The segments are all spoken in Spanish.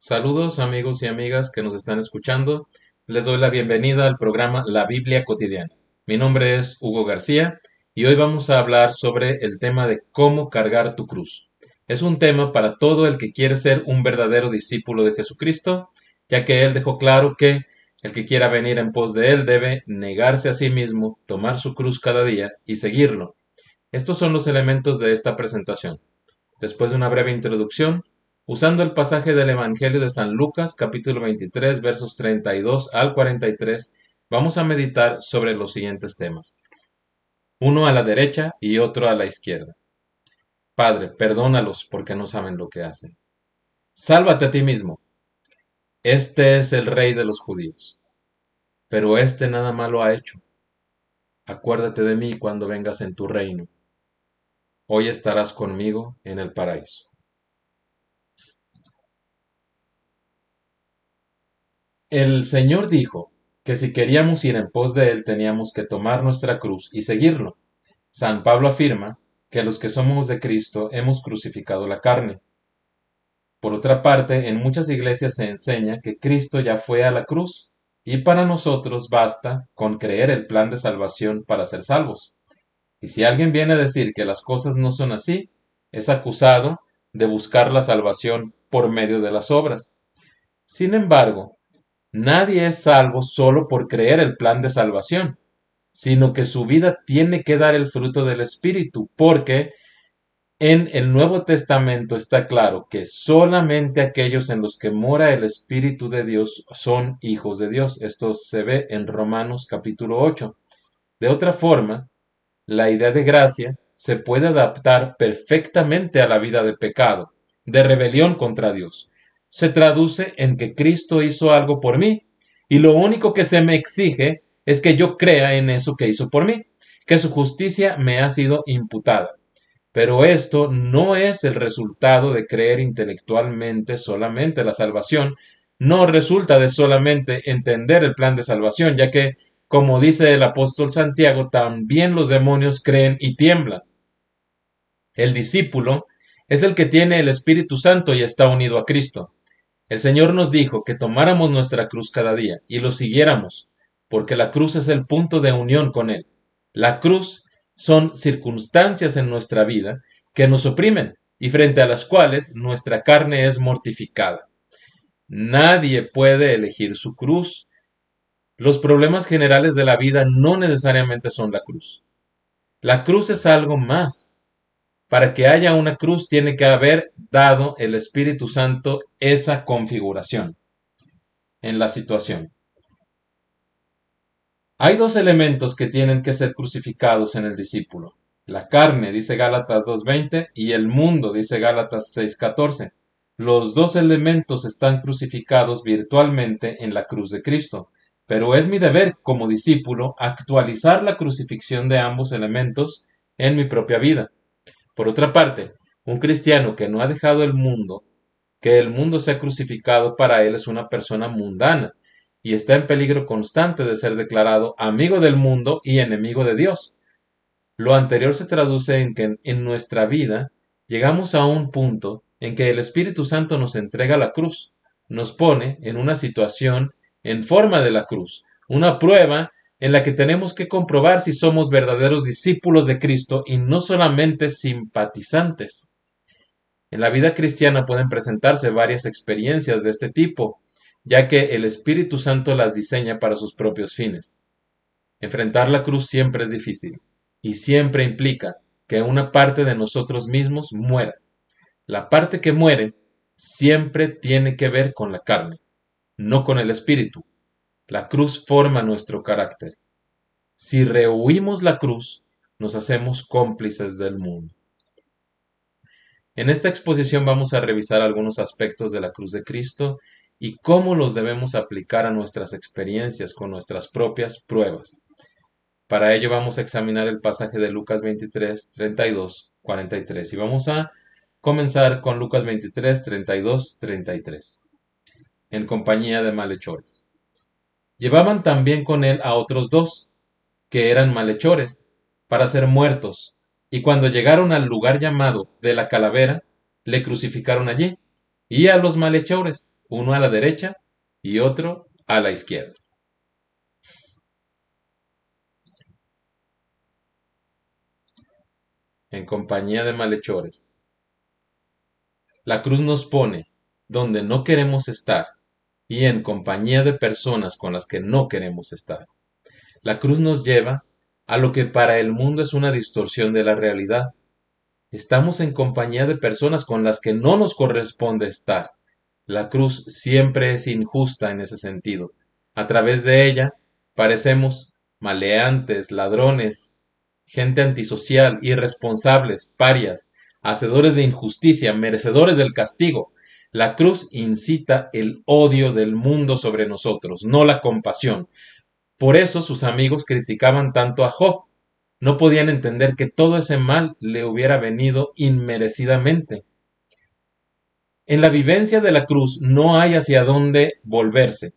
Saludos amigos y amigas que nos están escuchando. Les doy la bienvenida al programa La Biblia Cotidiana. Mi nombre es Hugo García y hoy vamos a hablar sobre el tema de cómo cargar tu cruz. Es un tema para todo el que quiere ser un verdadero discípulo de Jesucristo, ya que Él dejó claro que el que quiera venir en pos de Él debe negarse a sí mismo, tomar su cruz cada día y seguirlo. Estos son los elementos de esta presentación. Después de una breve introducción, usando el pasaje del Evangelio de San Lucas, capítulo 23, versos 32 al 43, vamos a meditar sobre los siguientes temas. Uno a la derecha y otro a la izquierda. Padre, perdónalos porque no saben lo que hacen. Sálvate a ti mismo. Este es el rey de los judíos. Pero este nada malo ha hecho. Acuérdate de mí cuando vengas en tu reino. Hoy estarás conmigo en el paraíso. El Señor dijo que si queríamos ir en pos de Él teníamos que tomar nuestra cruz y seguirlo. San Pablo afirma que los que somos de Cristo hemos crucificado la carne. Por otra parte, en muchas iglesias se enseña que Cristo ya fue a la cruz y para nosotros basta con creer el plan de salvación para ser salvos. Y si alguien viene a decir que las cosas no son así, es acusado de buscar la salvación por medio de las obras. Sin embargo, nadie es salvo solo por creer el plan de salvación, sino que su vida tiene que dar el fruto del Espíritu, porque en el Nuevo Testamento está claro que solamente aquellos en los que mora el Espíritu de Dios son hijos de Dios. Esto se ve en Romanos capítulo 8. De otra forma, la idea de gracia se puede adaptar perfectamente a la vida de pecado, de rebelión contra Dios. Se traduce en que Cristo hizo algo por mí y lo único que se me exige es que yo crea en eso que hizo por mí, que su justicia me ha sido imputada. Pero esto no es el resultado de creer intelectualmente solamente la salvación, no resulta de solamente entender el plan de salvación, ya que, como dice el apóstol Santiago, también los demonios creen y tiemblan. El discípulo es el que tiene el Espíritu Santo y está unido a Cristo. El Señor nos dijo que tomáramos nuestra cruz cada día y lo siguiéramos, porque la cruz es el punto de unión con Él. La cruz son circunstancias en nuestra vida que nos oprimen y frente a las cuales nuestra carne es mortificada. Nadie puede elegir su cruz. Los problemas generales de la vida no necesariamente son la cruz. La cruz es algo más. Para que haya una cruz tiene que haber dado el Espíritu Santo esa configuración en la situación. Hay dos elementos que tienen que ser crucificados en el discípulo. La carne, dice Gálatas 2:20, y el mundo, dice Gálatas 6:14. Los dos elementos están crucificados virtualmente en la cruz de Cristo, pero es mi deber como discípulo actualizar la crucifixión de ambos elementos en mi propia vida. Por otra parte, un cristiano que no ha dejado el mundo, que el mundo sea crucificado para él es una persona mundana y está en peligro constante de ser declarado amigo del mundo y enemigo de Dios. Lo anterior se traduce en que en nuestra vida llegamos a un punto en que el Espíritu Santo nos entrega la cruz, nos pone en una situación en forma de la cruz, una prueba en la que tenemos que comprobar si somos verdaderos discípulos de Cristo y no solamente simpatizantes. En la vida cristiana pueden presentarse varias experiencias de este tipo, ya que el Espíritu Santo las diseña para sus propios fines. Enfrentar la cruz siempre es difícil y siempre implica que una parte de nosotros mismos muera. La parte que muere siempre tiene que ver con la carne, no con el espíritu. La cruz forma nuestro carácter. Si rehuimos la cruz, nos hacemos cómplices del mundo. En esta exposición vamos a revisar algunos aspectos de la cruz de Cristo y cómo los debemos aplicar a nuestras experiencias con nuestras propias pruebas. Para ello vamos a examinar el pasaje de Lucas 23, 32, 43 y vamos a comenzar con Lucas 23, 32, 33, en compañía de malhechores. Llevaban también con él a otros dos, que eran malhechores, para ser muertos, y cuando llegaron al lugar llamado de la calavera, le crucificaron allí, y a los malhechores, uno a la derecha y otro a la izquierda. En compañía de malhechores. La cruz nos pone donde no queremos estar y en compañía de personas con las que no queremos estar. La cruz nos lleva a lo que para el mundo es una distorsión de la realidad. Estamos en compañía de personas con las que no nos corresponde estar. La cruz siempre es injusta en ese sentido. A través de ella parecemos maleantes, ladrones, gente antisocial, irresponsables, parias, hacedores de injusticia, merecedores del castigo. La cruz incita el odio del mundo sobre nosotros, no la compasión. Por eso sus amigos criticaban tanto a Job. No podían entender que todo ese mal le hubiera venido inmerecidamente. En la vivencia de la cruz no hay hacia dónde volverse.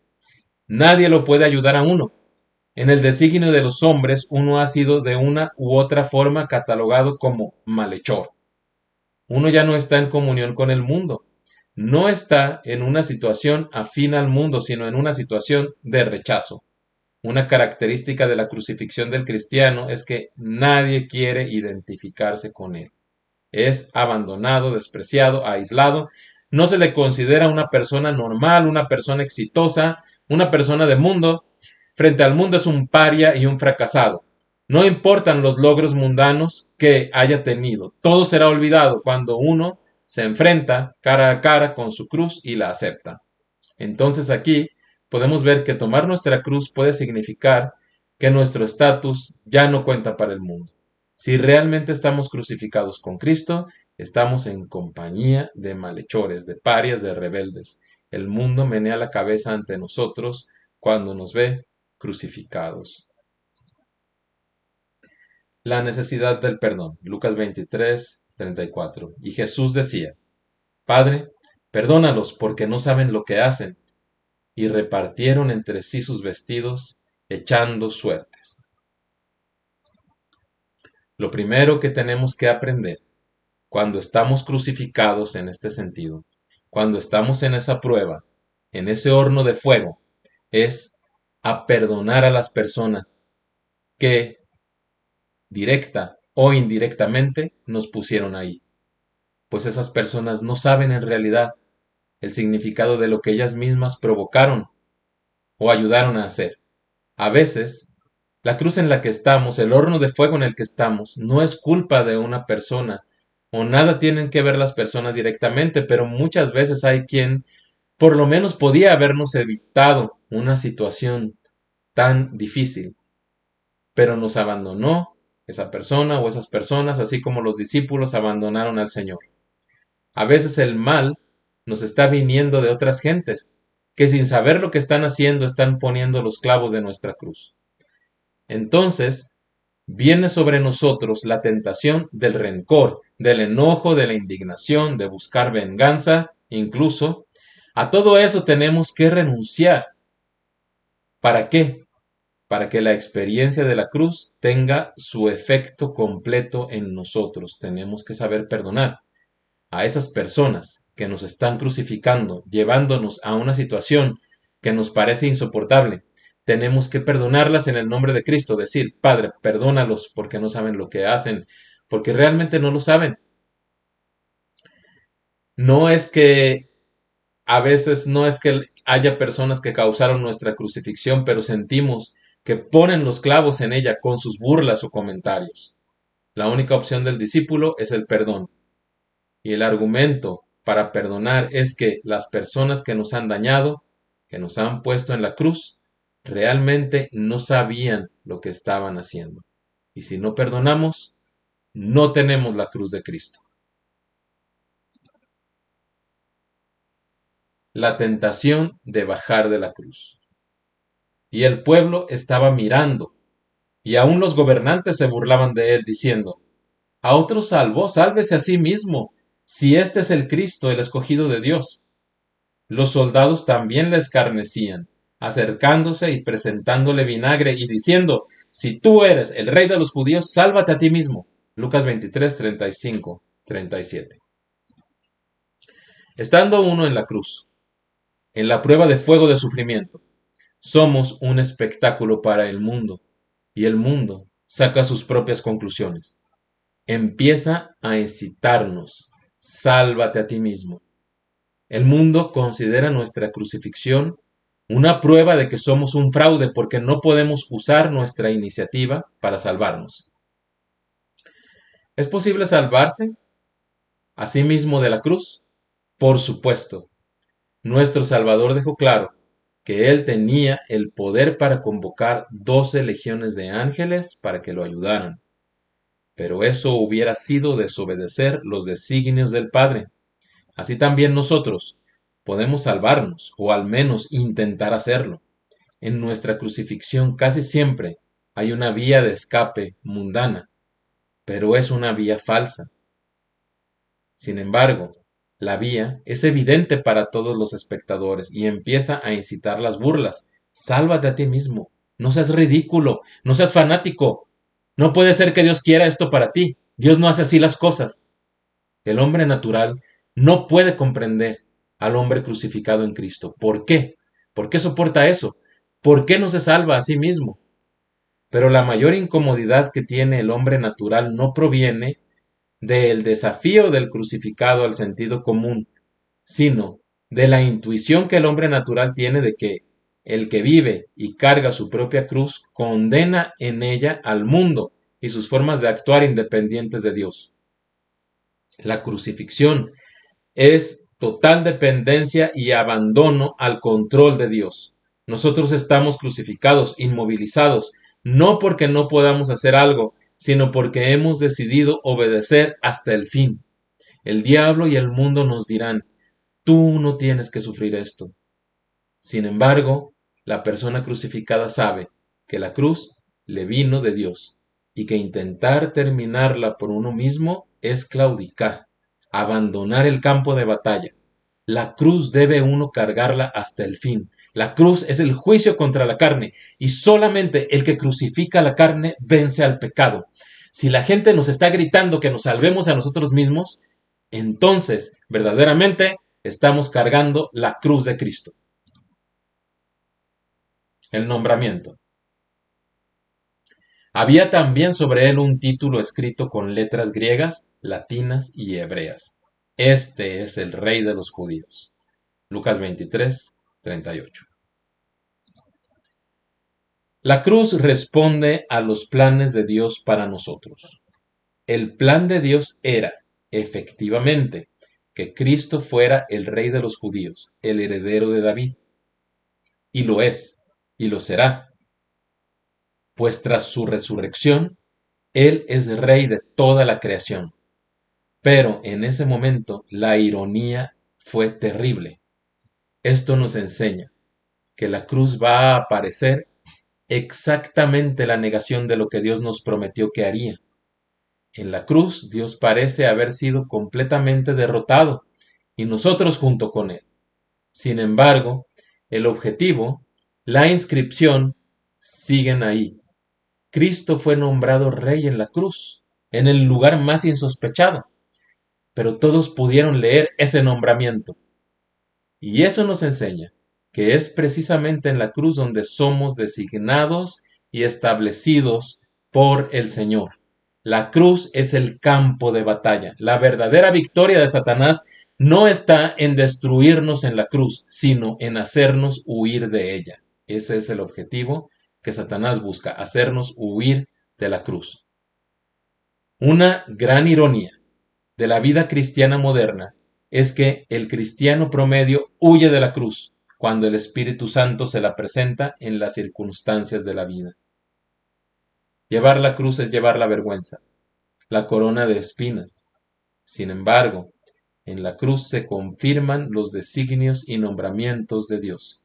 Nadie lo puede ayudar a uno. En el designio de los hombres uno ha sido de una u otra forma catalogado como malhechor. Uno ya no está en comunión con el mundo. No está en una situación afín al mundo, sino en una situación de rechazo. Una característica de la crucifixión del cristiano es que nadie quiere identificarse con él. Es abandonado, despreciado, aislado. No se le considera una persona normal, una persona exitosa, una persona de mundo. Frente al mundo es un paria y un fracasado. No importan los logros mundanos que haya tenido. Todo será olvidado cuando uno se enfrenta cara a cara con su cruz y la acepta. Entonces aquí podemos ver que tomar nuestra cruz puede significar que nuestro estatus ya no cuenta para el mundo. Si realmente estamos crucificados con Cristo, estamos en compañía de malhechores, de parias, de rebeldes. El mundo menea la cabeza ante nosotros cuando nos ve crucificados. La necesidad del perdón. Lucas 23:34. Y Jesús decía, Padre, perdónalos porque no saben lo que hacen. Y repartieron entre sí sus vestidos, echando suertes. Lo primero que tenemos que aprender cuando estamos crucificados en este sentido, cuando estamos en esa prueba, en ese horno de fuego, es a perdonar a las personas que directa o indirectamente nos pusieron ahí. Pues esas personas no saben en realidad el significado de lo que ellas mismas provocaron o ayudaron a hacer. A veces, la cruz en la que estamos, el horno de fuego en el que estamos, no es culpa de una persona, o nada tienen que ver las personas directamente, pero muchas veces hay quien por lo menos podía habernos evitado una situación tan difícil, pero nos abandonó esa persona o esas personas, así como los discípulos abandonaron al Señor. A veces el mal nos está viniendo de otras gentes, que sin saber lo que están haciendo están poniendo los clavos de nuestra cruz. Entonces viene sobre nosotros la tentación del rencor, del enojo, de la indignación, de buscar venganza, incluso. A todo eso tenemos que renunciar. ¿Para qué? Para que la experiencia de la cruz tenga su efecto completo en nosotros. Tenemos que saber perdonar a esas personas que nos están crucificando, llevándonos a una situación que nos parece insoportable. Tenemos que perdonarlas en el nombre de Cristo, decir, Padre, perdónalos porque no saben lo que hacen, porque realmente no lo saben. No es que a veces no es que haya personas que causaron nuestra crucifixión, pero sentimos que ponen los clavos en ella con sus burlas o comentarios. La única opción del discípulo es el perdón. Y el argumento para perdonar es que las personas que nos han dañado, que nos han puesto en la cruz, realmente no sabían lo que estaban haciendo. Y si no perdonamos, no tenemos la cruz de Cristo. La tentación de bajar de la cruz. Y el pueblo estaba mirando, y aún los gobernantes se burlaban de él, diciendo, a otro salvó, sálvese a sí mismo, si este es el Cristo, el escogido de Dios. Los soldados también le escarnecían, acercándose y presentándole vinagre y diciendo, si tú eres el rey de los judíos, sálvate a ti mismo. Lucas 23, 35, 37. Estando uno en la cruz, en la prueba de fuego de sufrimiento, somos un espectáculo para el mundo, y el mundo saca sus propias conclusiones. Empieza a excitarnos. Sálvate a ti mismo. El mundo considera nuestra crucifixión una prueba de que somos un fraude porque no podemos usar nuestra iniciativa para salvarnos. ¿Es posible salvarse a sí mismo de la cruz? Por supuesto. Nuestro Salvador dejó claro que Él tenía el poder para convocar 12 legiones de ángeles para que lo ayudaran. Pero eso hubiera sido desobedecer los designios del Padre. Así también nosotros podemos salvarnos, o al menos intentar hacerlo. En nuestra crucifixión casi siempre hay una vía de escape mundana, pero es una vía falsa. Sin embargo, la vía es evidente para todos los espectadores y empieza a incitar las burlas. Sálvate a ti mismo, no seas ridículo, no seas fanático. No puede ser que Dios quiera esto para ti. Dios no hace así las cosas. El hombre natural no puede comprender al hombre crucificado en Cristo. ¿Por qué? ¿Por qué soporta eso? ¿Por qué no se salva a sí mismo? Pero la mayor incomodidad que tiene el hombre natural no proviene del desafío del crucificado al sentido común, sino de la intuición que el hombre natural tiene de que el que vive y carga su propia cruz condena en ella al mundo y sus formas de actuar independientes de Dios. La crucifixión es total dependencia y abandono al control de Dios. Nosotros estamos crucificados, inmovilizados, no porque no podamos hacer algo, sino porque hemos decidido obedecer hasta el fin. El diablo y el mundo nos dirán, tú no tienes que sufrir esto. Sin embargo, la persona crucificada sabe que la cruz le vino de Dios y que intentar terminarla por uno mismo es claudicar, abandonar el campo de batalla. La cruz debe uno cargarla hasta el fin. La cruz es el juicio contra la carne y solamente el que crucifica la carne vence al pecado. Si la gente nos está gritando que nos salvemos a nosotros mismos, entonces verdaderamente estamos cargando la cruz de Cristo. El nombramiento. Había también sobre él un título escrito con letras griegas, latinas y hebreas. Este es el Rey de los judíos. Lucas 23, 38. La cruz responde a los planes de Dios para nosotros. El plan de Dios era, efectivamente, que Cristo fuera el Rey de los judíos, el heredero de David. Y lo es, y lo será, pues tras su resurrección, Él es Rey de toda la creación. Pero en ese momento la ironía fue terrible. Esto nos enseña que la cruz va a aparecer exactamente la negación de lo que Dios nos prometió que haría. En la cruz Dios parece haber sido completamente derrotado y nosotros junto con Él. Sin embargo, el objetivo, la inscripción, siguen ahí. Cristo fue nombrado Rey en la cruz, en el lugar más insospechado, pero todos pudieron leer ese nombramiento. Y eso nos enseña que es precisamente en la cruz donde somos designados y establecidos por el Señor. La cruz es el campo de batalla. La verdadera victoria de Satanás no está en destruirnos en la cruz, sino en hacernos huir de ella. Ese es el objetivo que Satanás busca, hacernos huir de la cruz. Una gran ironía de la vida cristiana moderna es que el cristiano promedio huye de la cruz cuando el Espíritu Santo se la presenta en las circunstancias de la vida. Llevar la cruz es llevar la vergüenza, la corona de espinas. Sin embargo, en la cruz se confirman los designios y nombramientos de Dios.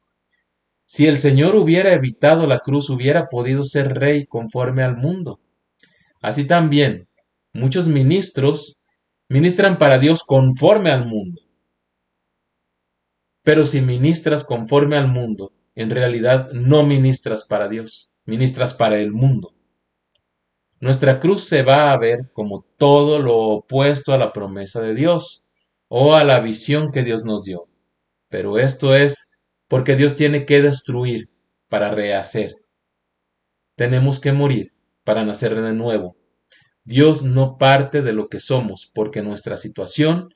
Si el Señor hubiera evitado la cruz, hubiera podido ser rey conforme al mundo. Así también, muchos ministros ministran para Dios conforme al mundo. Pero si ministras conforme al mundo, en realidad no ministras para Dios, ministras para el mundo. Nuestra cruz se va a ver como todo lo opuesto a la promesa de Dios o a la visión que Dios nos dio. Pero esto es porque Dios tiene que destruir para rehacer. Tenemos que morir para nacer de nuevo. Dios no parte de lo que somos, porque nuestra situación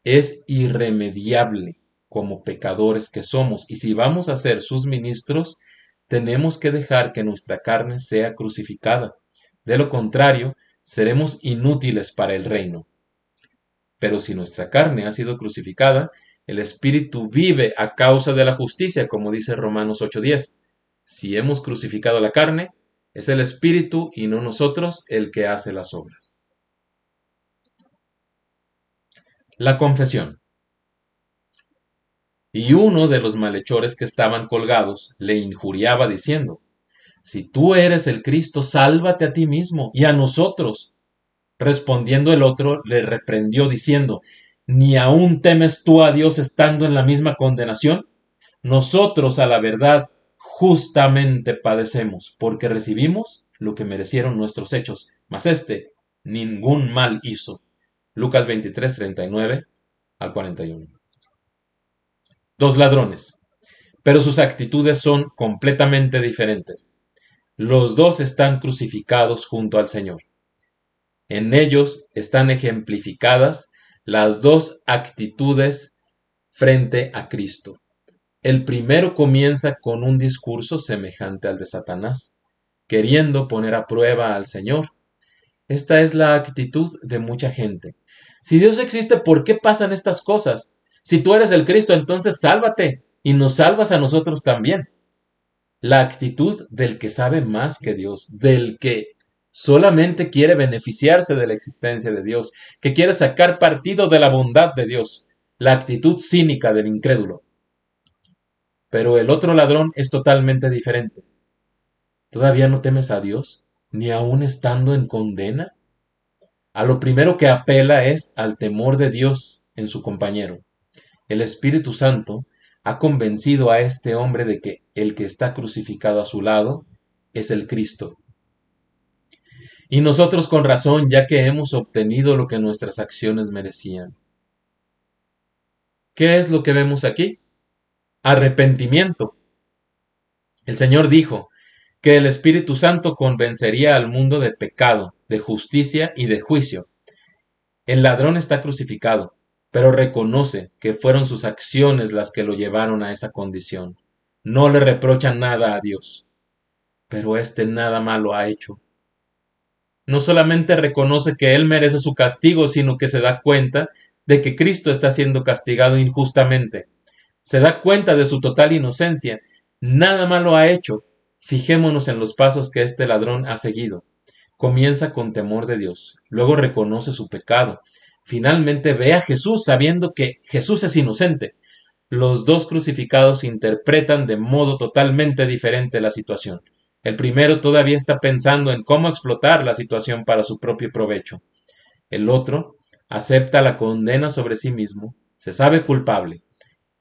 es irremediable como pecadores que somos, y si vamos a ser sus ministros, tenemos que dejar que nuestra carne sea crucificada. De lo contrario, seremos inútiles para el reino. Pero si nuestra carne ha sido crucificada, el Espíritu vive a causa de la justicia, como dice Romanos 8:10. Si hemos crucificado la carne, es el Espíritu y no nosotros el que hace las obras. La confesión. Y uno de los malhechores que estaban colgados le injuriaba diciendo: Si tú eres el Cristo, sálvate a ti mismo y a nosotros. Respondiendo el otro, le reprendió diciendo: ¿Ni aún temes tú a Dios estando en la misma condenación? Nosotros, a la verdad, justamente padecemos, porque recibimos lo que merecieron nuestros hechos, mas éste ningún mal hizo. Lucas 23, 39 al 41. Dos ladrones, pero sus actitudes son completamente diferentes. Los dos están crucificados junto al Señor. En ellos están ejemplificadas las dos actitudes frente a Cristo. El primero comienza con un discurso semejante al de Satanás, queriendo poner a prueba al Señor. Esta es la actitud de mucha gente. Si Dios existe, ¿por qué pasan estas cosas? Si tú eres el Cristo, entonces sálvate y nos salvas a nosotros también. La actitud del que sabe más que Dios, del que solamente quiere beneficiarse de la existencia de Dios, que quiere sacar partido de la bondad de Dios, la actitud cínica del incrédulo. Pero el otro ladrón es totalmente diferente. ¿Todavía no temes a Dios, ni aun estando en condena? A lo primero que apela es al temor de Dios en su compañero. El Espíritu Santo ha convencido a este hombre de que el que está crucificado a su lado es el Cristo. Y nosotros con razón, ya que hemos obtenido lo que nuestras acciones merecían. ¿Qué es lo que vemos aquí? Arrepentimiento. El Señor dijo que el Espíritu Santo convencería al mundo de pecado, de justicia y de juicio. El ladrón está crucificado, pero reconoce que fueron sus acciones las que lo llevaron a esa condición. No le reprocha nada a Dios, pero éste nada malo ha hecho. No solamente reconoce que él merece su castigo, sino que se da cuenta de que Cristo está siendo castigado injustamente. Se da cuenta de su total inocencia. Nada malo ha hecho. Fijémonos en los pasos que este ladrón ha seguido. Comienza con temor de Dios, luego reconoce su pecado. Finalmente ve a Jesús sabiendo que Jesús es inocente. Los dos crucificados interpretan de modo totalmente diferente la situación. El primero todavía está pensando en cómo explotar la situación para su propio provecho. El otro acepta la condena sobre sí mismo, se sabe culpable.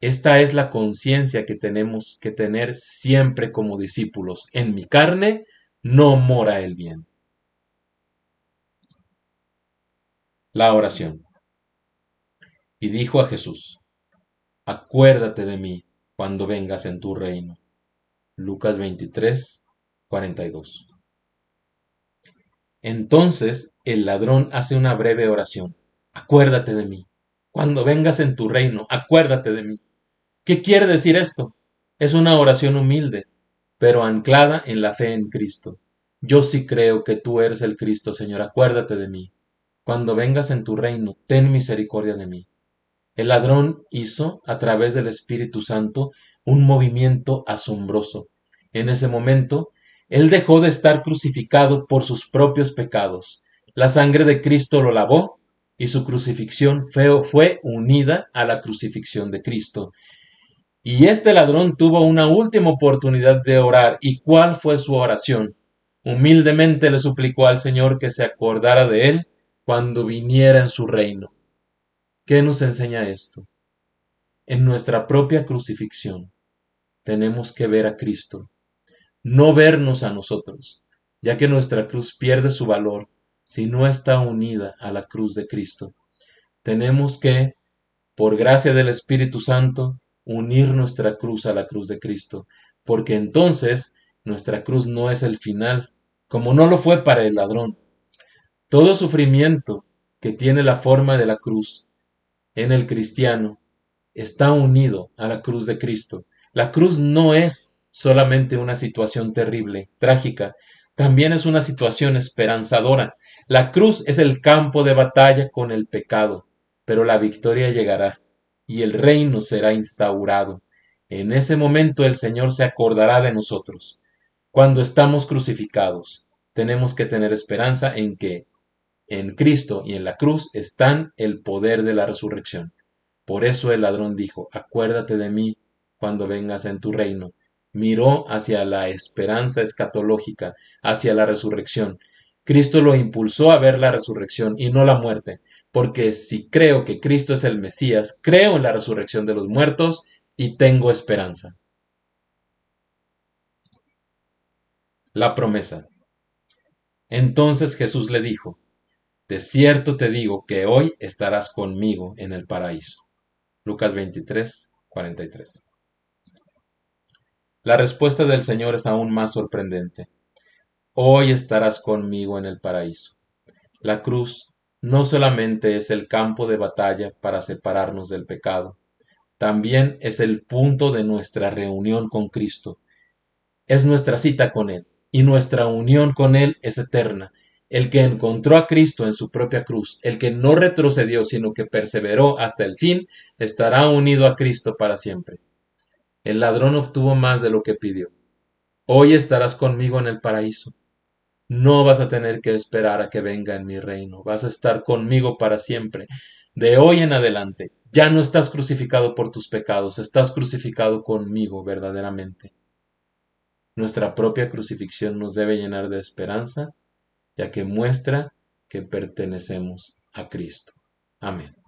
Esta es la conciencia que tenemos que tener siempre como discípulos. En mi carne no mora el bien. La oración. Y dijo a Jesús: Acuérdate de mí cuando vengas en tu reino. Lucas 23, 42. Entonces el ladrón hace una breve oración. Acuérdate de mí. Cuando vengas en tu reino, acuérdate de mí. ¿Qué quiere decir esto? Es una oración humilde, pero anclada en la fe en Cristo. Yo sí creo que tú eres el Cristo, Señor, acuérdate de mí. Cuando vengas en tu reino, ten misericordia de mí. El ladrón hizo, a través del Espíritu Santo, un movimiento asombroso. En ese momento, él dejó de estar crucificado por sus propios pecados. La sangre de Cristo lo lavó y su crucifixión fue unida a la crucifixión de Cristo. Y este ladrón tuvo una última oportunidad de orar. ¿Y cuál fue su oración? Humildemente le suplicó al Señor que se acordara de él cuando viniera en su reino. ¿Qué nos enseña esto? En nuestra propia crucifixión tenemos que ver a Cristo, no vernos a nosotros, ya que nuestra cruz pierde su valor si no está unida a la cruz de Cristo. Tenemos que, por gracia del Espíritu Santo, unir nuestra cruz a la cruz de Cristo, porque entonces nuestra cruz no es el final, como no lo fue para el ladrón. Todo sufrimiento que tiene la forma de la cruz en el cristiano está unido a la cruz de Cristo. La cruz no es solamente una situación terrible, trágica, también es una situación esperanzadora. La cruz es el campo de batalla con el pecado, pero la victoria llegará y el reino será instaurado. En ese momento el Señor se acordará de nosotros. Cuando estamos crucificados, tenemos que tener esperanza en que en Cristo y en la cruz están el poder de la resurrección. Por eso el ladrón dijo, acuérdate de mí cuando vengas en tu reino. Miró hacia la esperanza escatológica, hacia la resurrección. Cristo lo impulsó a ver la resurrección y no la muerte, porque si creo que Cristo es el Mesías, creo en la resurrección de los muertos y tengo esperanza. La promesa. Entonces Jesús le dijo, de cierto te digo que hoy estarás conmigo en el paraíso. Lucas 23:43. La respuesta del Señor es aún más sorprendente. Hoy estarás conmigo en el paraíso. La cruz no solamente es el campo de batalla para separarnos del pecado, también es el punto de nuestra reunión con Cristo. Es nuestra cita con Él, y nuestra unión con Él es eterna. El que encontró a Cristo en su propia cruz, el que no retrocedió, sino que perseveró hasta el fin, estará unido a Cristo para siempre. El ladrón obtuvo más de lo que pidió. Hoy estarás conmigo en el paraíso. No vas a tener que esperar a que venga en mi reino. Vas a estar conmigo para siempre. De hoy en adelante, ya no estás crucificado por tus pecados, estás crucificado conmigo verdaderamente. Nuestra propia crucifixión nos debe llenar de esperanza, ya que muestra que pertenecemos a Cristo. Amén.